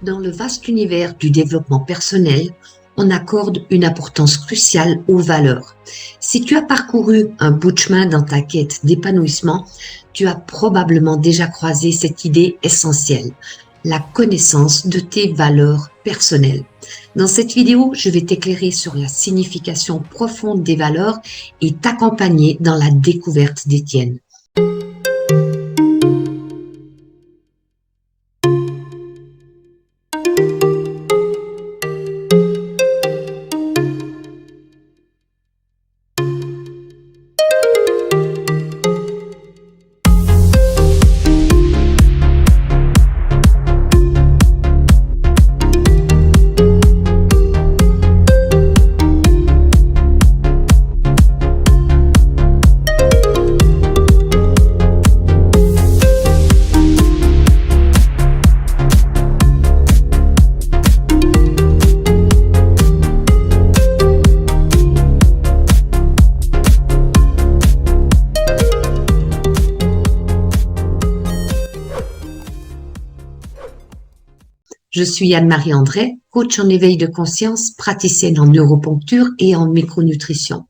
Dans le vaste univers du développement personnel, on accorde une importance cruciale aux valeurs. Si tu as parcouru un bout de chemin dans ta quête d'épanouissement, tu as probablement déjà croisé cette idée essentielle, la connaissance de tes valeurs personnelles. Dans cette vidéo, je vais t'éclairer sur la signification profonde des valeurs et t'accompagner dans la découverte des tiennes. Je suis Anne-Marie André, coach en éveil de conscience, praticienne en neuroponcture et en micronutrition.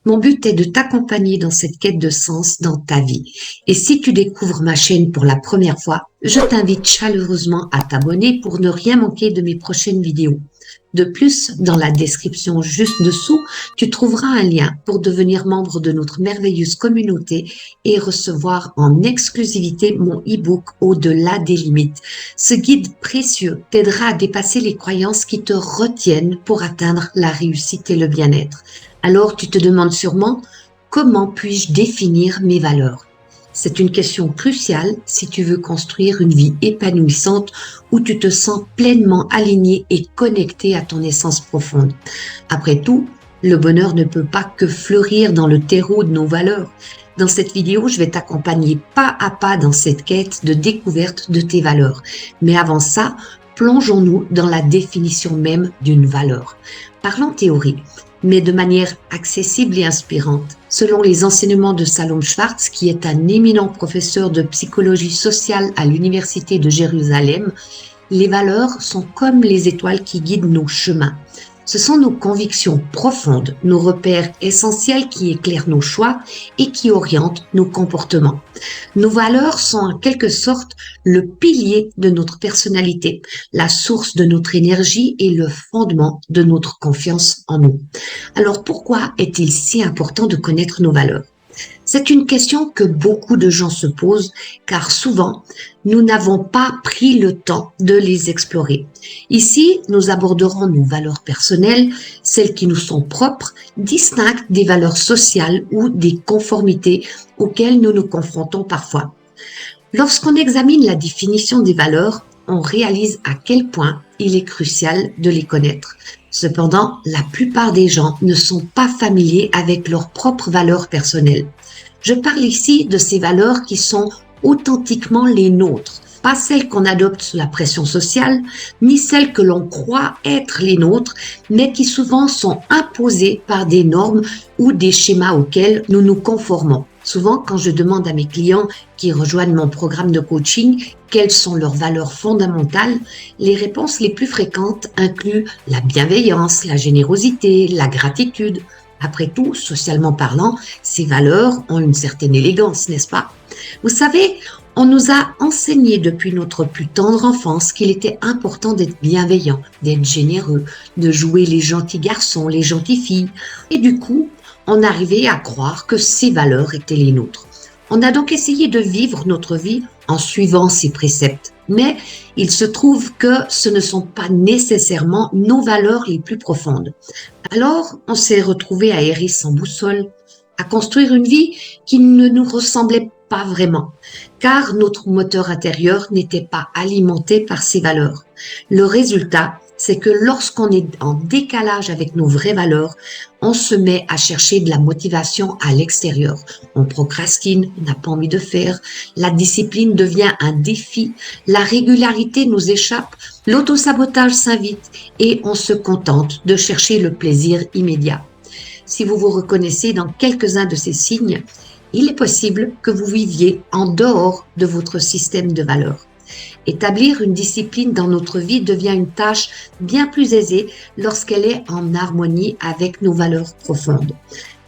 Mon but est de t'accompagner dans cette quête de sens dans ta vie. Et si tu découvres ma chaîne pour la première fois, je t'invite chaleureusement à t'abonner pour ne rien manquer de mes prochaines vidéos. De plus, dans la description juste dessous, tu trouveras un lien pour devenir membre de notre merveilleuse communauté et recevoir en exclusivité mon e-book Au-delà des limites. Ce guide précieux t'aidera à dépasser les croyances qui te retiennent pour atteindre la réussite et le bien-être. Alors tu te demandes sûrement, comment puis-je définir mes valeurs ? C'est une question cruciale si tu veux construire une vie épanouissante où tu te sens pleinement aligné et connecté à ton essence profonde. Après tout, le bonheur ne peut pas que fleurir dans le terreau de nos valeurs. Dans cette vidéo, je vais t'accompagner pas à pas dans cette quête de découverte de tes valeurs. Mais avant ça, plongeons-nous dans la définition même d'une valeur. Parlons théorie, mais de manière accessible et inspirante. Selon les enseignements de Shalom Schwartz, qui est un éminent professeur de psychologie sociale à l'Université de Jérusalem, les valeurs sont comme les étoiles qui guident nos chemins. Ce sont nos convictions profondes, nos repères essentiels qui éclairent nos choix et qui orientent nos comportements. Nos valeurs sont en quelque sorte le pilier de notre personnalité, la source de notre énergie et le fondement de notre confiance en nous. Alors pourquoi est-il si important de connaître nos valeurs ? C'est une question que beaucoup de gens se posent car souvent, nous n'avons pas pris le temps de les explorer. Ici, nous aborderons nos valeurs personnelles, celles qui nous sont propres, distinctes des valeurs sociales ou des conformités auxquelles nous nous confrontons parfois. Lorsqu'on examine la définition des valeurs, on réalise à quel point il est crucial de les connaître. Cependant, la plupart des gens ne sont pas familiers avec leurs propres valeurs personnelles. Je parle ici de ces valeurs qui sont authentiquement les nôtres, pas celles qu'on adopte sous la pression sociale, ni celles que l'on croit être les nôtres, mais qui souvent sont imposées par des normes ou des schémas auxquels nous nous conformons. Souvent, quand je demande à mes clients qui rejoignent mon programme de coaching quelles sont leurs valeurs fondamentales, les réponses les plus fréquentes incluent la bienveillance, la générosité, la gratitude. Après tout, socialement parlant, ces valeurs ont une certaine élégance, n'est-ce pas ? Vous savez, on nous a enseigné depuis notre plus tendre enfance qu'il était important d'être bienveillant, d'être généreux, de jouer les gentils garçons, les gentilles filles. Et du coup, on arrivait à croire que ces valeurs étaient les nôtres. On a donc essayé de vivre notre vie en suivant ces préceptes. Mais il se trouve que ce ne sont pas nécessairement nos valeurs les plus profondes. Alors, on s'est retrouvé à errer sans boussole, à construire une vie qui ne nous ressemblait pas vraiment, car notre moteur intérieur n'était pas alimenté par ces valeurs. Le résultat, c'est que lorsqu'on est en décalage avec nos vraies valeurs, on se met à chercher de la motivation à l'extérieur. On procrastine, on n'a pas envie de faire, la discipline devient un défi, la régularité nous échappe, l'autosabotage s'invite et on se contente de chercher le plaisir immédiat. Si vous vous reconnaissez dans quelques-uns de ces signes, il est possible que vous viviez en dehors de votre système de valeurs. Établir une discipline dans notre vie devient une tâche bien plus aisée lorsqu'elle est en harmonie avec nos valeurs profondes.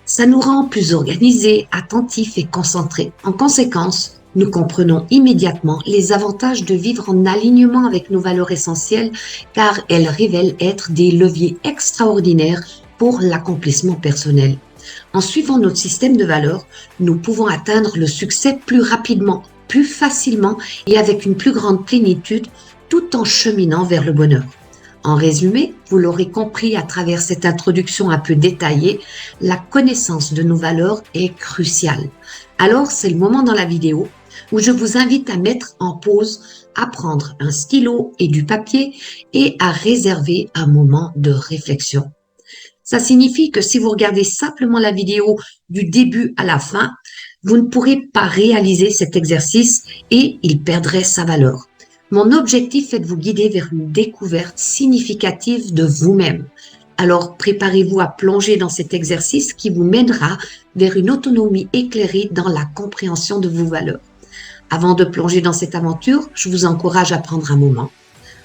Ça nous rend plus organisés, attentifs et concentrés. En conséquence, nous comprenons immédiatement les avantages de vivre en alignement avec nos valeurs essentielles car elles révèlent être des leviers extraordinaires pour l'accomplissement personnel. En suivant notre système de valeurs, nous pouvons atteindre le succès plus rapidement, plus facilement et avec une plus grande plénitude tout en cheminant vers le bonheur. En résumé, vous l'aurez compris à travers cette introduction un peu détaillée, la connaissance de nos valeurs est cruciale. Alors, c'est le moment dans la vidéo où je vous invite à mettre en pause, à prendre un stylo et du papier et à réserver un moment de réflexion. Ça signifie que si vous regardez simplement la vidéo du début à la fin, vous ne pourrez pas réaliser cet exercice et il perdrait sa valeur. Mon objectif est de vous guider vers une découverte significative de vous-même. Alors, préparez-vous à plonger dans cet exercice qui vous mènera vers une autonomie éclairée dans la compréhension de vos valeurs. Avant de plonger dans cette aventure, je vous encourage à prendre un moment,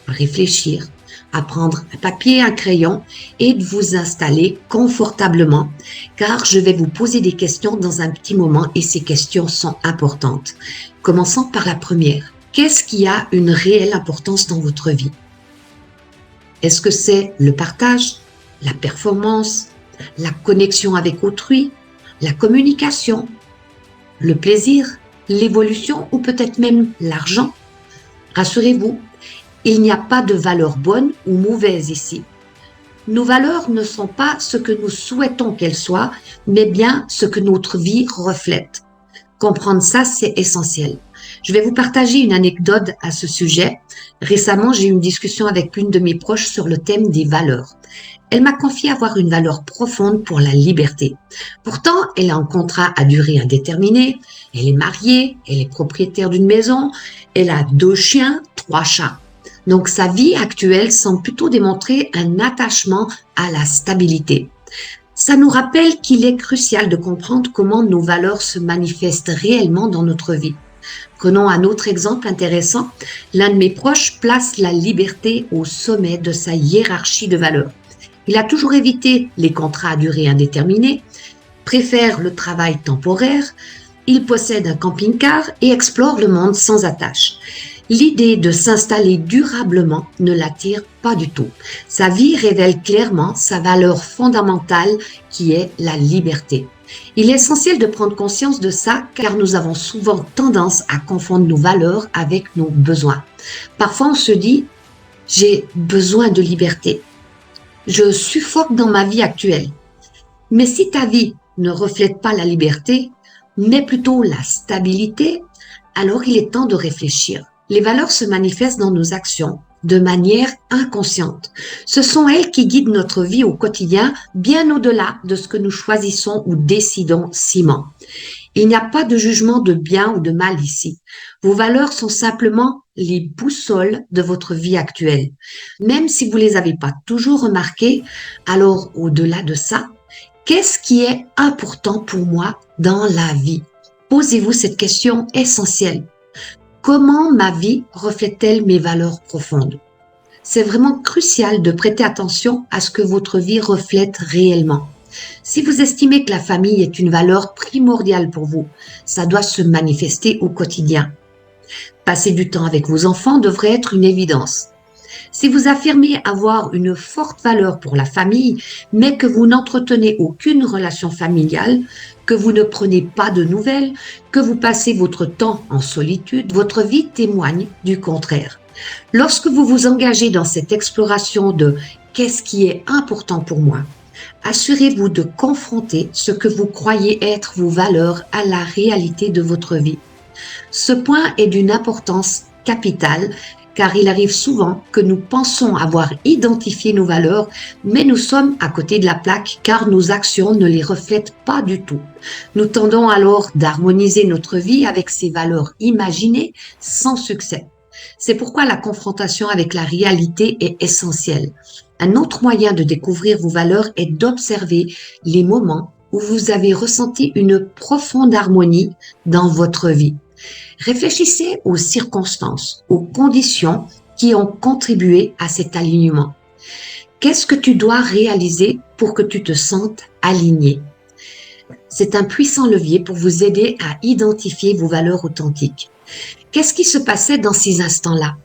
à réfléchir, à prendre un papier, un crayon et de vous installer confortablement car je vais vous poser des questions dans un petit moment et ces questions sont importantes. Commençons par la première. Qu'est-ce qui a une réelle importance dans votre vie? Est-ce que c'est le partage, la performance, la connexion avec autrui, la communication, le plaisir, l'évolution ou peut-être même l'argent? Rassurez-vous, il n'y a pas de valeur bonne ou mauvaise ici. Nos valeurs ne sont pas ce que nous souhaitons qu'elles soient, mais bien ce que notre vie reflète. Comprendre ça, c'est essentiel. Je vais vous partager une anecdote à ce sujet. Récemment, j'ai eu une discussion avec une de mes proches sur le thème des valeurs. Elle m'a confié avoir une valeur profonde pour la liberté. Pourtant, elle a un contrat à durée indéterminée, elle est mariée, elle est propriétaire d'une maison, elle a 2 chiens, 3 chats. Donc, sa vie actuelle semble plutôt démontrer un attachement à la stabilité. Ça nous rappelle qu'il est crucial de comprendre comment nos valeurs se manifestent réellement dans notre vie. Prenons un autre exemple intéressant. L'un de mes proches place la liberté au sommet de sa hiérarchie de valeurs. Il a toujours évité les contrats à durée indéterminée, préfère le travail temporaire, il possède un camping-car et explore le monde sans attache. L'idée de s'installer durablement ne l'attire pas du tout. Sa vie révèle clairement sa valeur fondamentale qui est la liberté. Il est essentiel de prendre conscience de ça car nous avons souvent tendance à confondre nos valeurs avec nos besoins. Parfois on se dit « j'ai besoin de liberté ». Je suffoque dans ma vie actuelle. Mais si ta vie ne reflète pas la liberté, mais plutôt la stabilité, alors il est temps de réfléchir. Les valeurs se manifestent dans nos actions de manière inconsciente. Ce sont elles qui guident notre vie au quotidien, bien au-delà de ce que nous choisissons ou décidons ciment. Il n'y a pas de jugement de bien ou de mal ici. Vos valeurs sont simplement les boussoles de votre vie actuelle. Même si vous ne les avez pas toujours remarquées, alors au-delà de ça, qu'est-ce qui est important pour moi dans la vie? Posez-vous cette question essentielle. Comment ma vie reflète-t-elle mes valeurs profondes? C'est vraiment crucial de prêter attention à ce que votre vie reflète réellement. Si vous estimez que la famille est une valeur primordiale pour vous, ça doit se manifester au quotidien. Passer du temps avec vos enfants devrait être une évidence. Si vous affirmez avoir une forte valeur pour la famille, mais que vous n'entretenez aucune relation familiale, que vous ne prenez pas de nouvelles, que vous passez votre temps en solitude, votre vie témoigne du contraire. Lorsque vous vous engagez dans cette exploration de « qu'est-ce qui est important pour moi ?», assurez-vous de confronter ce que vous croyez être vos valeurs à la réalité de votre vie. Ce point est d'une importance capitale car il arrive souvent que nous pensons avoir identifié nos valeurs, mais nous sommes à côté de la plaque car nos actions ne les reflètent pas du tout. Nous tendons alors d'harmoniser notre vie avec ces valeurs imaginées sans succès. C'est pourquoi la confrontation avec la réalité est essentielle. Un autre moyen de découvrir vos valeurs est d'observer les moments où vous avez ressenti une profonde harmonie dans votre vie. Réfléchissez aux circonstances, aux conditions qui ont contribué à cet alignement. Qu'est-ce que tu dois réaliser pour que tu te sentes aligné? C'est un puissant levier pour vous aider à identifier vos valeurs authentiques. Qu'est-ce qui se passait dans ces instants-là?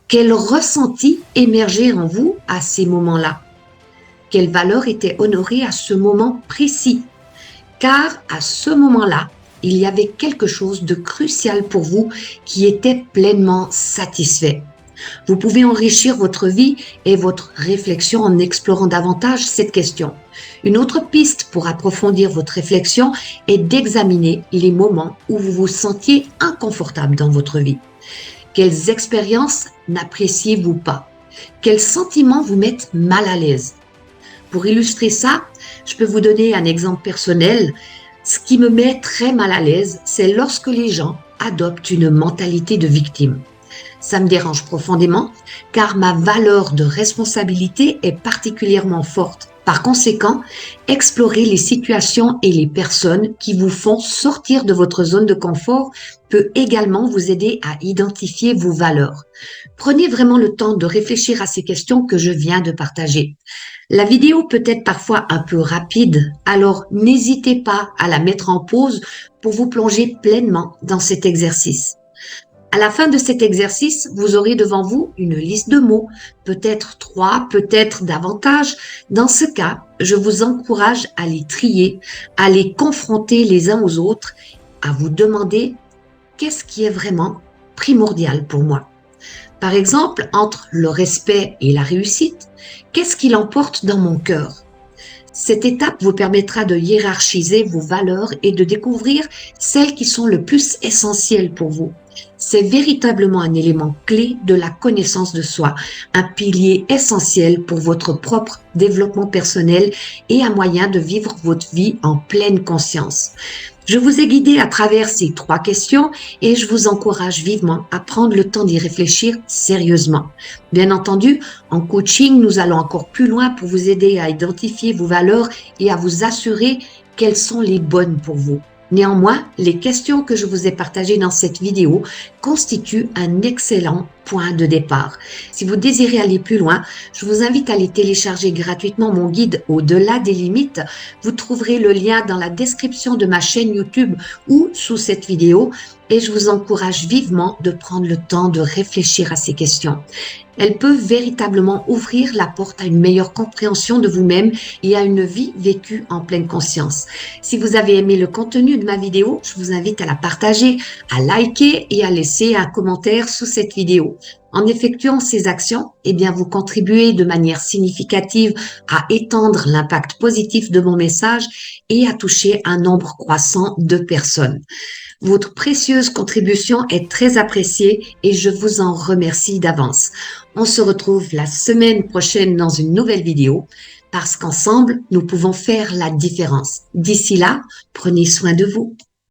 Quel ressenti émergeait en vous à ces moments-là? Quelle valeur était honorée à ce moment précis? Car à ce moment-là, il y avait quelque chose de crucial pour vous qui était pleinement satisfait. Vous pouvez enrichir votre vie et votre réflexion en explorant davantage cette question. Une autre piste pour approfondir votre réflexion est d'examiner les moments où vous vous sentiez inconfortable dans votre vie. Quelles expériences n'appréciez-vous pas? Quels sentiments vous mettent mal à l'aise? Pour illustrer ça, je peux vous donner un exemple personnel. Ce qui me met très mal à l'aise, c'est lorsque les gens adoptent une mentalité de victime. Ça me dérange profondément car ma valeur de responsabilité est particulièrement forte. Par conséquent, explorez les situations et les personnes qui vous font sortir de votre zone de confort peut également vous aider à identifier vos valeurs. Prenez vraiment le temps de réfléchir à ces questions que je viens de partager. La vidéo peut être parfois un peu rapide, alors n'hésitez pas à la mettre en pause pour vous plonger pleinement dans cet exercice. À la fin de cet exercice, vous aurez devant vous une liste de mots, peut-être 3, peut-être davantage. Dans ce cas, je vous encourage à les trier, à les confronter les uns aux autres, à vous demander qu'est-ce qui est vraiment primordial pour moi. Par exemple, entre le respect et la réussite, qu'est-ce qui l'emporte dans mon cœur? Cette étape vous permettra de hiérarchiser vos valeurs et de découvrir celles qui sont le plus essentielles pour vous. C'est véritablement un élément clé de la connaissance de soi, un pilier essentiel pour votre propre développement personnel et un moyen de vivre votre vie en pleine conscience. Je vous ai guidé à travers ces 3 questions et je vous encourage vivement à prendre le temps d'y réfléchir sérieusement. Bien entendu, en coaching, nous allons encore plus loin pour vous aider à identifier vos valeurs et à vous assurer qu'elles sont les bonnes pour vous. Néanmoins, les questions que je vous ai partagées dans cette vidéo constituent un excellent point de départ. Si vous désirez aller plus loin, je vous invite à aller télécharger gratuitement mon guide Au-delà des limites. Vous trouverez le lien dans la description de ma chaîne YouTube ou sous cette vidéo et je vous encourage vivement de prendre le temps de réfléchir à ces questions. Elles peuvent véritablement ouvrir la porte à une meilleure compréhension de vous-même et à une vie vécue en pleine conscience. Si vous avez aimé le contenu de ma vidéo, je vous invite à la partager, à liker et à laisser un commentaire sous cette vidéo. En effectuant ces actions, vous contribuez de manière significative à étendre l'impact positif de mon message et à toucher un nombre croissant de personnes. Votre précieuse contribution est très appréciée et je vous en remercie d'avance. On se retrouve la semaine prochaine dans une nouvelle vidéo parce qu'ensemble, nous pouvons faire la différence. D'ici là, prenez soin de vous.